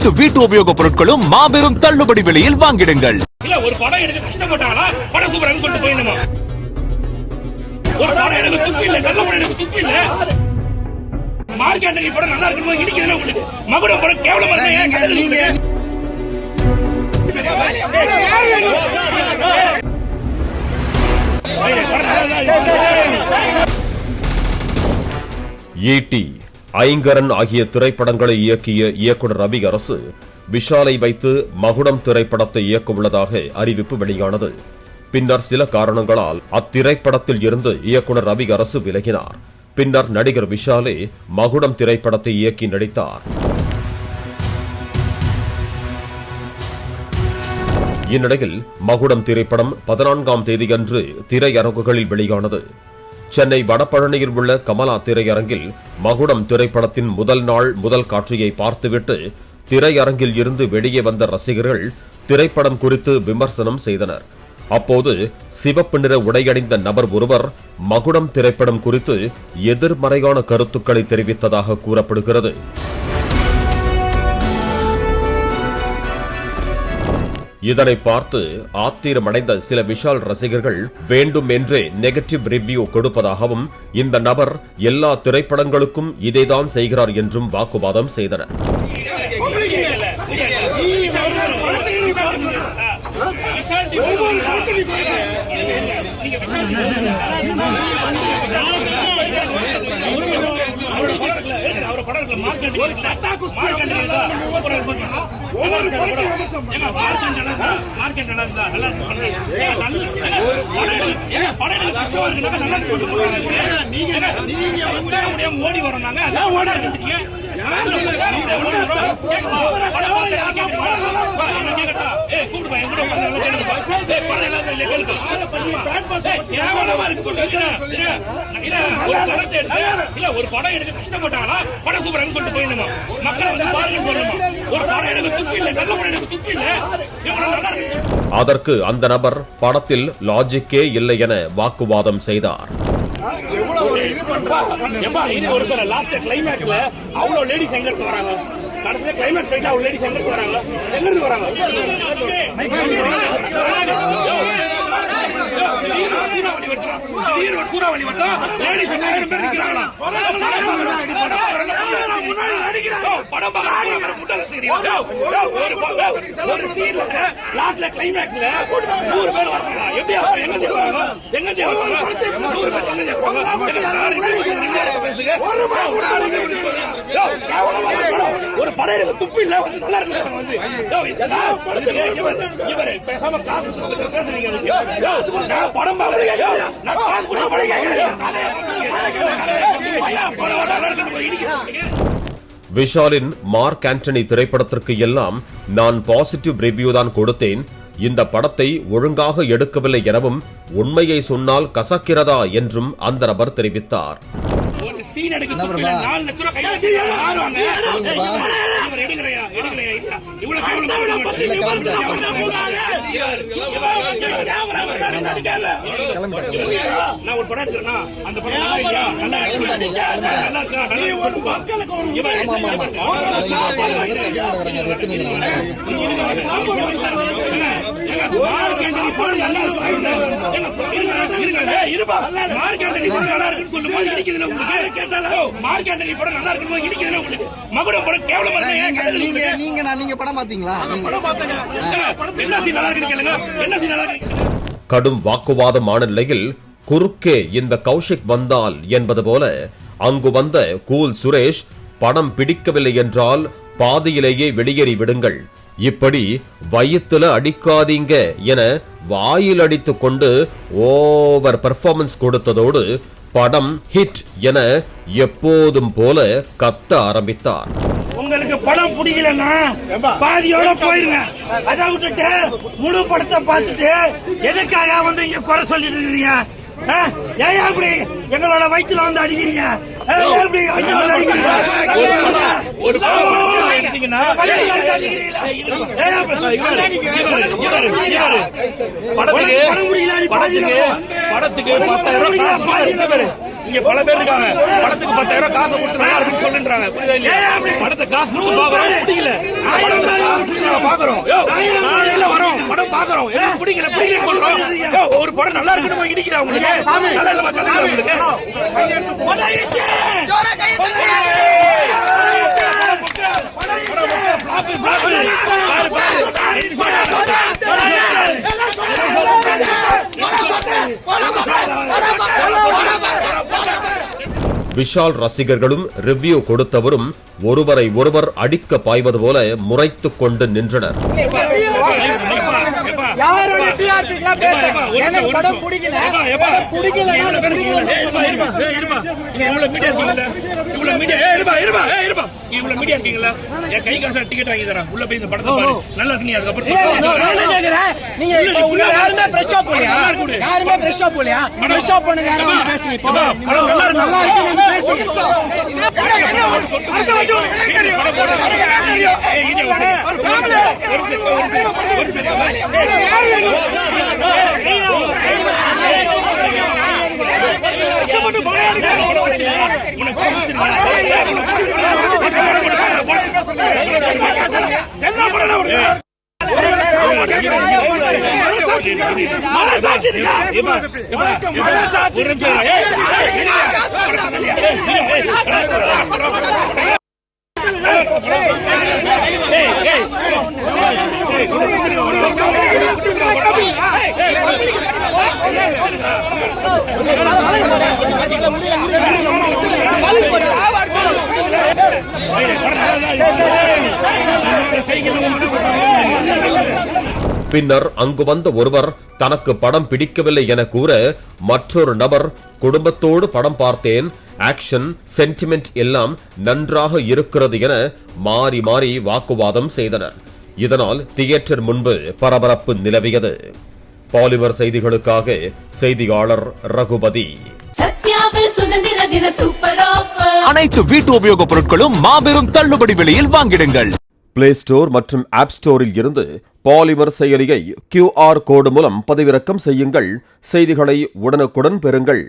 அனைத்து வீட்டு உபயோகப் பொருட்களும் மாபெரும் தள்ளுபடி விலையில் வாங்கிடுங்கள். ஒரு படம் எடுக்க கஷ்டப்பட்டாங்களா படம் சூப்பர் கொண்டு போயிடணுமா? ஒரு படம் எடுக்க துப்பி இல்ல, நல்ல படம் எடுக்க துப்பி இல்ல. மார்க்கெண்டரி படம் நல்லா இருக்கும்போது இடிக்குதுல உங்களுக்கு. மகுடம் படம் கேவலமா இருக்கு. ஈட்டி, ஐங்கரன் ஆகிய திரைப்படங்களை இயக்கிய இயக்குனர் ரவி அரசு விஷாலை வைத்து மகுடம் திரைப்படத்தை இயக்க உள்ளதாக அறிவிப்பு வெளியானது. பின்னர் சில காரணங்களால் அத்திரைப்படத்தில் இருந்து இயக்குனர் ரவி அரசு விலகினார். பின்னர் நடிகர் விஷாலே மகுடம் திரைப்படத்தை இயக்கி நடித்தார். இந்நிலையில் மகுடம் திரைப்படம் 14ஆம் தேதியன்று திரையரங்குகளில் வெளியானது. சென்னை வடபழனியில் உள்ள கமலா திரையரங்கில் மகுடம் திரைப்படத்தின் முதல் நாள் முதல் காட்சியை பார்த்துவிட்டு திரையரங்கில் இருந்து வெளியே வந்த ரசிகர்கள் திரைப்படம் குறித்து விமர்சனம் செய்தனர். அப்போது சிவப்பு நிற உடையணிந்த நபர் ஒருவர் மகுடம் திரைப்படம் குறித்து எதிர்மறையான கருத்துக்களை தெரிவித்ததாக கூறப்படுகிறது. இதனை பார்த்து ஆத்திரமடைந்த சில விஷால் ரசிகர்கள் வேண்டும் என்றே நெகட்டிவ் ரிவ்யூ கொடுப்பதாகவும் இந்த நபர் எல்லா திரைப்படங்களுக்கும் இதைதான் செய்கிறார் என்றும் வாக்குவாதம் செய்தனர். ஓடி வரோம் நாங்க ஒரு படம் எடுக்க கஷ்டப்பட்டாங்களா படம் சூப்பர் கொண்டு போயிடணுமா? மக்களை வந்து பாருங்க சொல்லணுமா? ஒரு படம் எடுக்க துப்பி இல்ல, நல்ல படம் எடுக்க துப்பி இல்ல. அதற்கு அந்த நபர் படத்தில் லாஜிக்கே இல்லை என வாக்குவாதம் செய்தார். ஒரு சில லாஸ்ட் கிளைமேக்ஸ்ல அவ்வளவு லேடிஸ் எங்க இருந்து வராங்க? கடைசியில கிளைமேக்ஸ் போயிட்டு அவ்வளவு லேடிஸ் எங்க இருந்து வராங்க? எங்க இருந்து வராங்க? சூறாவளி வட்டா லேடிஸ் ஒரு சீன்ல லாஸ்ட்ல கிளைமேக்ஸ்ல 100 பேர் வராங்க. எப்படி எங்க ஒரு படையில துப்பு இல்ல வந்து நல்லா இருக்கு. இவரு பேசாம காசு பேசுறீங்க. படம் விஷாலின் மார்க் ஆண்டனி திரைப்படத்திற்கு எல்லாம் நான் பாசிட்டிவ் ரிவ்யூ தான் கொடுத்தேன். இந்த படத்தை ஒழுங்காக எடுக்கவில்லை எனவும் உண்மையை சொன்னால் கசக்கிறதா என்றும் அந்த நபர் தெரிவித்தார். கடும் வாக்குவாதமான நிலையில் குறுக்கே இந்த கௌஷிக் வந்தால் என்பது போல அங்கு வந்த கூல் சுரேஷ் படம் பிடிக்கவில்லை என்றால் பாதியிலேயே வெளியேறி விடுங்கள், இப்படி வயித்துல அடிக்காதீங்க என வாயில் அடித்துக் கொண்டு ஓவர் பெர்ஃபார்மன்ஸ் கொடுத்ததோடு படம் ஹிட் என எப்போதும் போல கத்த ஆரம்பித்தார். உங்களுக்கு படம் பிடிக்கலன்னா பாதியோட போயிருங்க. அதை விட்டுட்டு முழு படத்தை பார்த்துட்டு எதுக்காக வந்து இங்க குறை சொல்லிட்டு இருக்கீங்க? ஏன் அப்படி எங்களோட வயிற்றுல வந்து அடிக்கிறீங்க? படத்துக்கு 10,000 இங்க பல பேர் இருக்காங்க. படத்துக்கு 10,000 காசு கொடுத்து நல்லா இருக்குன்னு சொல்லுன்றாங்க. புரியுதா இல்லையா? படத்தை காசு கொடுத்து பாக்குறோம், பிடிக்கல. படத்தை காசு கொடுத்து நாங்க பாக்குறோம். நாளையில வரோம், படம் பாக்குறோம், எனக்கு பிடிக்கல சொல்றோம். ஒரு படம் நல்லா இருக்குன்னு இடிக்கிறா உங்களுக்கு. நல்லா இல்ல உங்களுக்கு. விஷால் ரசிகர்களும் ரிவ்யூ கொடுத்தவரும் ஒருவரை ஒருவர் அடிக்க பாய்வது போல முறைத்துக் கொண்டு நின்றனர். கை காசு டிக்கெட் வாங்கி தரேன் உள்ள போய் இந்த படத்தை பாரு நல்லா இருக்கு. நீ அதுக்கப்புறம் பின்னர் அங்கு வந்த ஒருவர் தனக்கு படம் பிடிக்கவில்லை என கூற, மற்றொரு நபர் குடும்பத்தோடு படம் பார்த்தேன், ஆக்ஷன் சென்டிமெண்ட் எல்லாம் நன்றாக இருக்கிறது என மாறி மாறி வாக்குவாதம் செய்தனர். இதனால் தியேட்டர் முன்பு பரபரப்பு நிலவியது. பாலிமர் செய்திகளுக்காக செய்தியாளர் ரகுபதி. அனைத்து வீட்டு உபயோகப் பொருட்களும் மாபெரும் தள்ளுபடி விலையில் வாங்கிடுங்கள். பிளே ஸ்டோர் மற்றும் ஆப் ஸ்டோரில் இருந்து பாலிமர் செயலியை QR கோடு மூலம் பதிவிறக்கம் செய்யுங்கள். செய்திகளை உடனுக்குடன் பெறுங்கள்.